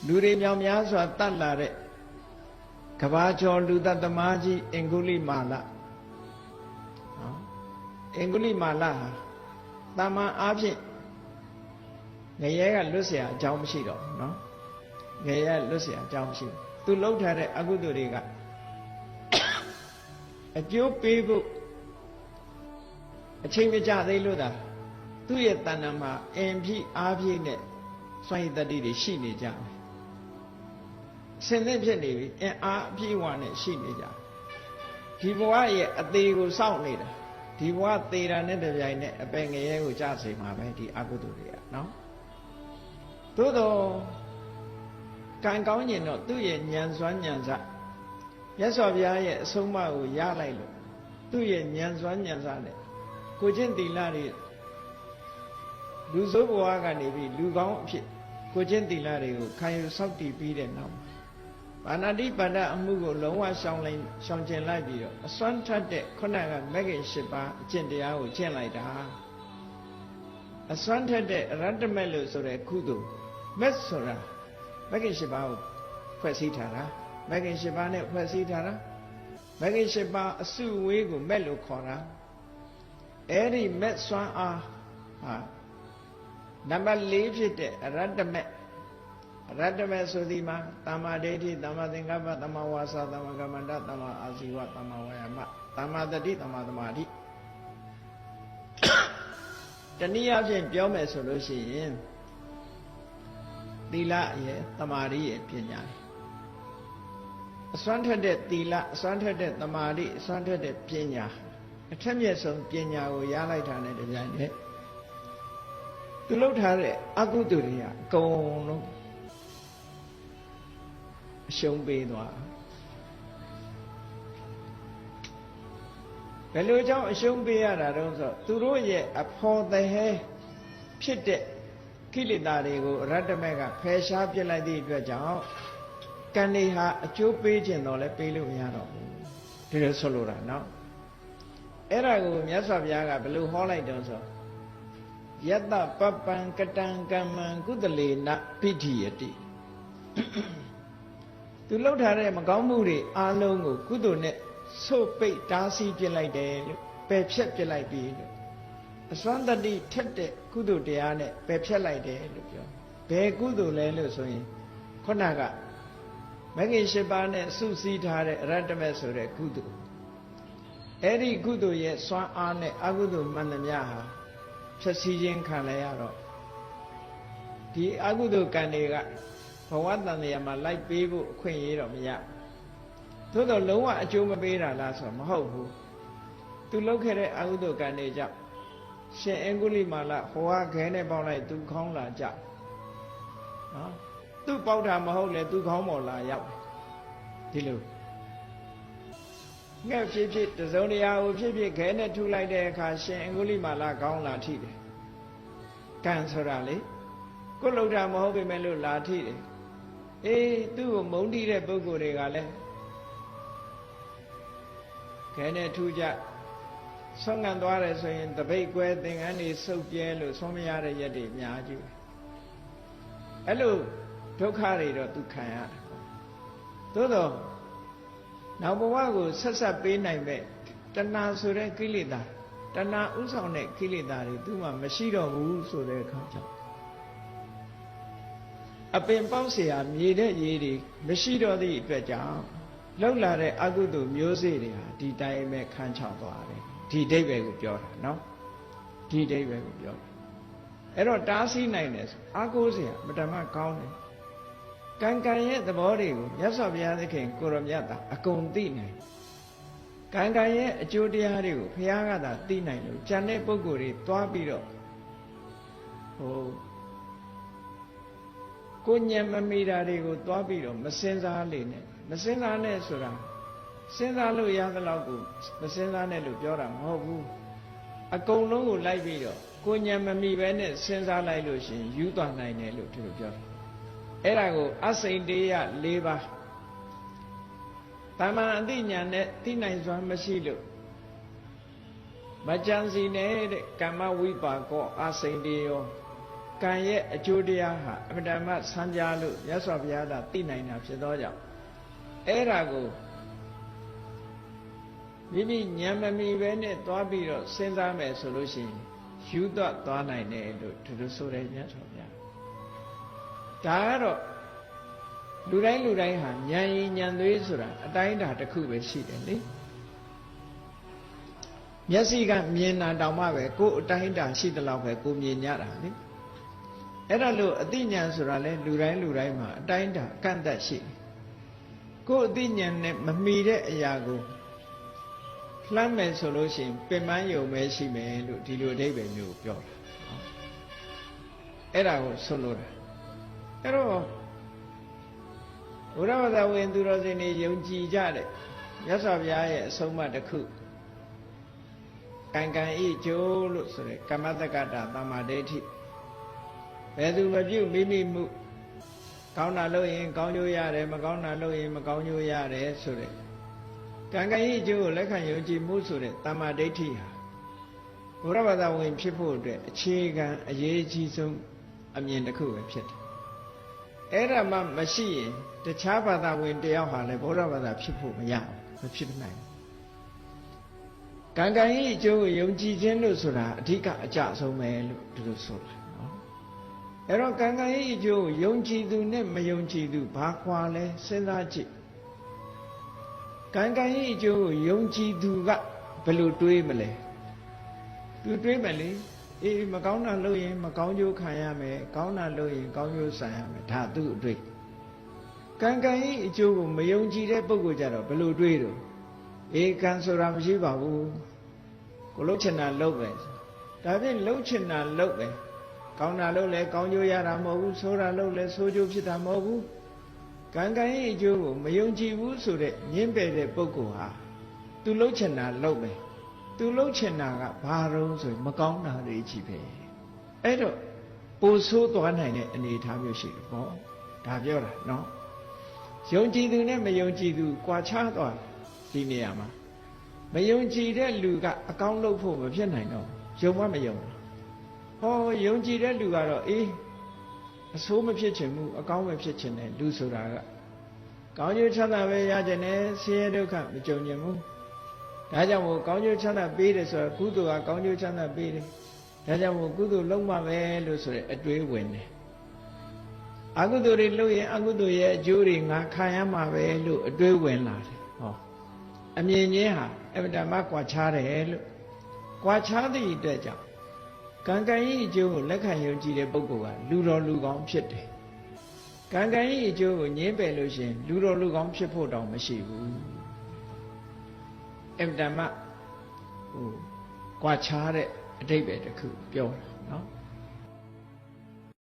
လူတွေမြောင်များစွာတတ်လာတဲ့ကဘာကျော်လူတတ်သမားကြီးအင်္ဂုလိမာလနော်အင်္ဂုလိမာလဟာတာမန်အားဖြင့်ငရဲကလွတ်เสียအကြောင်းမရှိတော့ဘူးနော်ငရဲလွတ်เสียအကြောင်းမရှိဘူးသူလှုပ်ထားတဲ့အကုသိုလ်တွေကအကျိုးပေးဖို့အချိန်မကျသေးလို့သာသူ့ရဲ့တဏ္ဍာမှာအင်ဖြစ်အားဖြင့်နဲ့စွန့်ရည်တတ္တိတွေရှိနေကြတယ်ဆင်သင့်ဖြစ်နေပြီအင်အားအပြည့်အဝနဲ့ရှိနေကြဒီဘဝရဲ့အသေးကိုစောင့်နေတာဒီဘဝသေတာနဲ့တပြိုင်နက်အပင်ငရဲကိုကြားစေမှာပဲဒီအကုသိုလ်တွေကနော်သို့တော့ကံကောင်းရင်တော့သူ့ရဲ့ဉာဏ်စွမ်းဉာဏ်စမြတ်စွာဘုရားရဲ့အဆုံးအမကိုရလိုက်လို့သူ့ရဲ့ဉာဏ်စွမ်းဉာဏ်စနဲ့ကိုချင်းသီလတွေလူဆိုးဘဝကနေပြီးလူကောင်းအဖြစ်ကိုချင်းသီလတွေကိုခံယူစောင့်တည်ပြီးတဲ့နောက်ဘာနာတိပါဒအမှုကိုလုံးဝရှောင်ကျင်လိုက်ပြီးတော့အစွမ်းထက်တဲ့ခုနကမဂ္ဂင်၈ပါးအကျင့်တရားကိုကျင့်လိုက်တာအစွမ်းထက်တဲ့ရတ္တမက်လို့ဆိုတဲ့ကုသိုလ်မက်ဆိုတာမဂ္ဂင်၈ပါးကိုဖွဲ့စည်းထားတာမဂ္ဂင်၈ပါးနဲ့ဖွဲ့စည်းထားတာမဂ္ဂင်၈ပါးအစုဝေးကိုမက်လို့ခေါ်တာအဲ့ဒီမက်စွမ်းအားဟာနံပါတ်၄ဖြစ်တဲ့အရတ္တမက်ဆိုဒီမှာသမ္မာဒိဋ္ဌိသမ္မာသင်္ကပ္ပသမ္မာဝါစာသမ္မာကမ္မန္တသမ္မာအာဇီဝသမ္မာဝါယာမသမ္မာတတိသမ္မာသမာဓိတနည်းအားဖြင့်ပြောမယ်ဆိုလို့ရှိရင်သီလရဲ့သမာဓိရဲ့ပညာအစွမ်းထက်တဲ့သီလအစွမ်းထက်တဲ့သမာဓိအစွမ်းထက်တဲ့ပညာအထက်မြတ်ဆုံးပညာကိုရလိုက်တာနဲ့တပြိုင်တည်းသူလှုပ်ထားတဲ့အကုသိုလ်တွေကအကုန်လုံးအရှုံးပေးသွားဘယ်လိုကြောင့်အရှုံးပေးရတာတုံးဆိုသူတို့ရဲ့အဖော်သဟဲဖြစ်တဲ့ကိလေသာတွေကိုရတ္တမက်ကဖယ်ရှားပြစ်လိုက်သည့်အတွက်ကြောင့်ကံတွေဟာအကျိုးပေးခြင်းတော့လည်းပေးလို့မရတော့ဘူးဒီလိုဆိုလိုတာနော်အဲ့ဒါကိုမြတ်စွာဘုရားကဘယ်လိုဟောလိုက်တုံးဆိုယတ္တပပံကတံကမ္မံကုသလေနပိဋိယတိသူလှုပ်ထားတဲ့မကောင်းမှုတွေအားလုံးကိုကုသိုလ်နဲ့ဆို့ပိတ်တားဆီးပြစ်လိုက်တယ်လို့ပယ်ဖြတ်ပြစ်လိုက်ပြီလို့အစွမ်းတတိထက်တဲ့ကုသိုလ်တရားနဲ့ပယ်ဖြတ်လိုက်တယ်လို့ပြောဘယ်ကုသိုလ်လဲလို့ဆိုရင်ခုနကမဂ္ဂင်၈ပါးနဲ့စုစည်းထားတဲ့အရတ္တမက်ဆိုတဲ့ကုသိုလ်အဲ့ဒီကုသိုလ်ရဲ့စွမ်းအားနဲ့အကုသိုလ်မှန်သမျှဟာဖြည့်ဆည်းခြင်းခံလိုက်ရတော့ဒီအကုသိုလ်ကံတွေကဘဝတန်တရားမှာလိုက်ပေးဖို့အခွင့်အရေးတော့မရသို့တော့လုံးဝအကျိုးမပေးတာလားဆိုတော့မဟုတ်ဘူးသူလုပ်ခဲ့တဲ့အကုသိုလ်ကံတွေကြောင့်ရှင်အင်္ဂုလိမာလဟောခဲနဲ့ပေါက်လိုက်သူခေါင်းလာကြနော်သူပေါက်တာမဟုတ်လေသူခေါင်းပေါ်လာရောက်ဒီလိုငှက်ဖြစ်ဖြစ်တစုံတရာကိုဖြစ်ဖြစ်ခဲနဲ့ထုလိုက်တဲ့အခါရှင်အင်္ဂုလိမာလခေါင်းလာထိတယ်ကံဆိုတာလေကိုယ်လှုပ်တာမဟုတ်ပေမဲ့လို့လာထိတယ်အေးသူ့ကိုမုန်းတီးတဲ့ပုဂ္ဂိုလ်တွေကလည်းခဲနဲ့ထူကြဆွမ်းငံသွားတယ်ဆိုရင်တပိတ်ကွဲသင်္ကန်းတွေစုပ်ပြဲလို့ဆွမ်းမရတဲ့ရက်တွေအများကြီးအဲ့လိုဒုက္ခတွေတော့သူခံရတယ်သို့တော့နောက်ဘဝကိုဆက်ဆက်ပေးနိုင်မဲ့တဏှာဆိုတဲ့ကိလေသာတဏှာဥဆောင်တဲ့ကိလေသာတွေသူ့မှာမရှိတော့ဘူးဆိုတဲ့အခါကျတော့အပင်ပေါက်เสียမြေတဲ့ရေတွေမရှိတော့သည့်အတွက်ကြောင့်လှုပ်လာတဲ့အကုသိုလ်မျိုးစေ့တွေဟာဒီတိုင်းပဲခန်းချောက်သွားတယ်ဒီအဓိပ္ပာယ်ကိုပြောတာနော်ဒီအဓိပ္ပာယ်ကိုပြောတာအဲ့တော့တားဆီးနိုင်တယ်ဆိုအာကိုးเสียမတမကောင်းတယ်ကံကံရဲ့သဘောတွေကိုမြတ်စွာဘုရားသခင်ကိုရမြတ်သာအကုန်သိနိုင်ကံကံရဲ့အကျိုးတရားတွေကိုဘုရားကသာသိနိုင်လို့ဉာဏ်တဲ့ပုဂ္ဂိုလ်တွေသွားပြီးတော့ကိုဉာဏ်မမီတာတွေကိုသွားပြီးတော့မစင်စားလေနဲ့မစင်စားနဲ့ဆိုတာစဉ်းစားလို့ရသလောက်ကိုမစဉ်းစားနဲ့လို့ပြောတာမဟုတ်ဘူးအကုန်လုံးကိုလိုက်ပြီးတော့ကိုဉာဏ်မမီပဲနဲ့စဉ်းစားလိုက်လို့ရှိရင်ယူသွားနိုင်တယ်လို့သူတို့ပြောတယ်အဲ့ဒါကိုအစိန်တေယ၄ပါးတမန်အသိဉာဏ်နဲ့သိနိုင်စွမ်းမရှိလို့မကြံစီနဲ့တဲ့ကမ္မဝိပါကောအစိန်တေယော ကံရဲ့အကျိုးတရားဟာအမှန်တမ်းဆန်းပြလို့မြတ်စွာဘုရားကသိနိုင်တာဖြစ်သောကြောင့်အဲ့ဒါကိုမိမိဉာဏ်မမီပဲနဲ့သွားပြီးတော့စဉ်းစားမယ်ဆိုလို့ရှိရင်ယူသွားနိုင်တယ်လို့သူတို့ဆိုတယ်မြတ်စွာဘုရားဒါကတော့လူတိုင်းဟာဉာဏ်ရည်ဉာဏ်သွေးဆိုတာအတိုင်းအတာတစ်ခုပဲရှိတယ်လေမျက်စိကမြင်တာတောင်မှပဲကိုယ်အတိုင်းအတာရှိသလောက်ပဲကိုမြင်ရတာလေအဲ့ဒါလို့အသိဉာဏ်ဆိုတာလဲလူတိုင်းမှာအတိုင်းအတာကန့်သက်ရှိတယ်ကိုယ်အသိဉာဏ်နဲ့မမီတဲ့အရာကိုလှမ်းမယ်ဆိုလို့ရှိရင်ပင်ပန်းယုံပဲရှိမယ်လို့ဒီလိုအဓိပ္ပာယ်မျိုးပြောတာအဲ့ဒါကိုဆိုလိုတာအဲ့တော့ဘုရားဘာသာဝင်သူတော်စင်တွေယုံကြည်ကြတဲ့မြတ်စွာဘုရားရဲ့အဆုံးအမတစ်ခုကံဤကျိုးလို့ဆိုရယ်ကမ္မတက္ကတာသမ္မာဒိဋ္ဌိဘယ်သူမပြုမိမိမှုကောင်းတာလုပ်ရင်ကောင်းကျိုးရတယ်မကောင်းတာလုပ်ရင်မကောင်းကျိုးရတယ်ဆိုတဲ့ကံဤကျိုးကိုလက်ခံယုံကြည်မှုဆိုတဲ့သမ္မာဒိဋ္ဌိဟာဘုရားဘာသာဝင်ဖြစ်ဖို့အတွက်အခြေခံအရေးကြီးဆုံးအမြင်တစ်ခုပဲဖြစ်တယ်အဲ့ဒါမှမရှိရင်တခြားဘာသာဝင်တယောက်ဟာလည်းဘုရားဘာသာဖြစ်ဖို့မရဘူးမဖြစ်နိုင်ဘူးကံဤအကျိုးကိုယုံကြည်ခြင်းလို့ဆိုတာအဓိကအကျဆုံးပဲလို့သူတို့ဆိုတာနော်အဲ့တော့ကံဤအကျိုးကိုယုံကြည်သူနဲ့မယုံကြည်သူဘာခွာလဲစဉ်းစားကြည့်ကံဤအကျိုးကိုယုံကြည်သူကဘယ်လိုတွေးမလဲသူတွေးမယ်လေအေးမကောင်းတာလုပ်ရင်မကောင်းကျိုးခံရမယ်ကောင်းတာလုပ်ရင်ကောင်းကျိုးဆံရမယ်ဒါသူ့အတွေ့ကံဤအကျိုးကိုမယုံကြည်တဲ့ပုဂ္ဂိုလ်ကြတော့ဘယ်လိုတွေးတော့အေးကံဆိုတာမရှိပါဘူးကိုလှုပ်ချင်တာလှုပ်ပဲဒါဖြင့်လှုပ်ချင်တာလှုပ်ပဲကောင်းတာလှုပ်လဲကောင်းကျိုးရတာမဟုတ်ဘူးဆိုးတာလှုပ်လဲဆိုးကျိုးဖြစ်တာမဟုတ်ဘူးကံဤအကျိုးကိုမယုံကြည်ဘူးဆိုတဲ့ညှင်းပယ်တဲ့ပုဂ္ဂိုလ်ဟာသူလှုပ်ချင်တာလှုပ်ပဲသူလှုပ်ချင်တာကဘာတုံးဆိုရင်မကောင်းတာတွေကြီးပဲအဲ့တော့ပိုဆိုးသွားနိုင်တဲ့အနေအထားမျိုးရှိတယ်ပေါ့ဒါပြောတာနော်ယုံကြည်သူနဲ့မယုံကြည်သူကွာခြားသွားဒီနေရာမှာမယုံကြည်တဲ့လူကအကောင်းလုပ်ဖို့မဖြစ်နိုင်တော့ယုံမယုံဟောယုံကြည်တဲ့လူကတော့အေးအဆိုးမဖြစ်ချင်ဘူးအကောင်းပဲဖြစ်ချင်တယ်လူဆိုတာကကောင်းကျိုးချမ်းသာပဲရကြတယ်ဆင်းရဲဒုက္ခမကြုံချင်ဘူးဒါကြောင့်မို့ကောင်းကျိုးချမ်းသာပေးတယ်ဆိုတာကုသိုလ်ကကောင်းကျိုးချမ်းသာပေးတယ်ဒါကြောင့်မို့ကုသိုလ်လုံးမပဲလို့ဆိုတဲ့အတွေးဝင်တယ်အကုသိုလ်တွေလုပ်ရင်အကုသိုလ်ရဲ့အကျိုးတွေငါခံရမှာပဲလို့အတွေးဝင်လာတယ်ဟောအမြင်ချင်းဟာအဗ္ဗဓမ္မကွာခြားတယ်လို့ကွာခြားသည့်အတွက်ကြောင့်ကံဤအကျိုးကိုလက်ခံယုံကြည်တဲ့ပုဂ္ဂိုလ်ကလူတော်လူကောင်းဖြစ်တယ်ကံဤအကျိုးကိုငြင်းပယ်လို့ရှိရင်လူတော်လူကောင်းဖြစ်ဖို့တောင်မရှိဘူးအဗ္ဗဓမ္မကွာခြားတဲ့အဓိပ္ပာယ်တစ်ခုပြောတာနော်